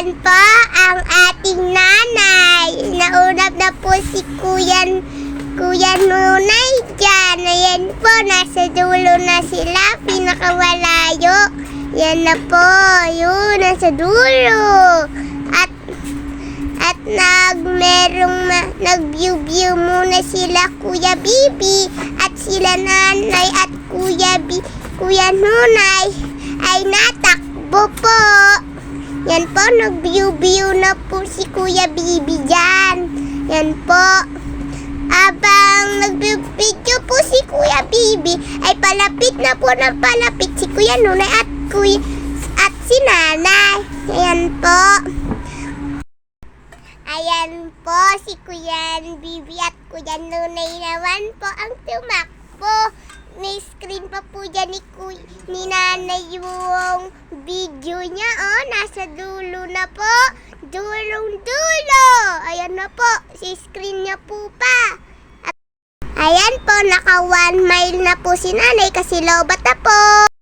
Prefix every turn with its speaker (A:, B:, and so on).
A: Ayan po ang ating nanay. Naunap na po si Kuya Nunay dyan. Ayan po, nasa dulo na sila, pinakawalayo. Yan na po, yun, nasa dulo. At nag-view muna sila Kuya Bibi at sila nanay at Kuya Nunay ay natakbo po. Yan po, nag-view na po si Kuya Bibi dyan. Yan po. Abang nag-video po si Kuya Bibi ay palapit na po ng palapit si Kuya Nunay at si nanay. Ayan po. Ayan po, si Kuya Bibi at Kuya Nunay naman po ang tumakbo. May screen pa po dyan ni nanay yung video niya. Oh, nasa dulo na po. Dulong-dulo. Ayan na po, si screen niya po pa. Ayan po, naka 1 mile na po si nanay kasi lobat na po.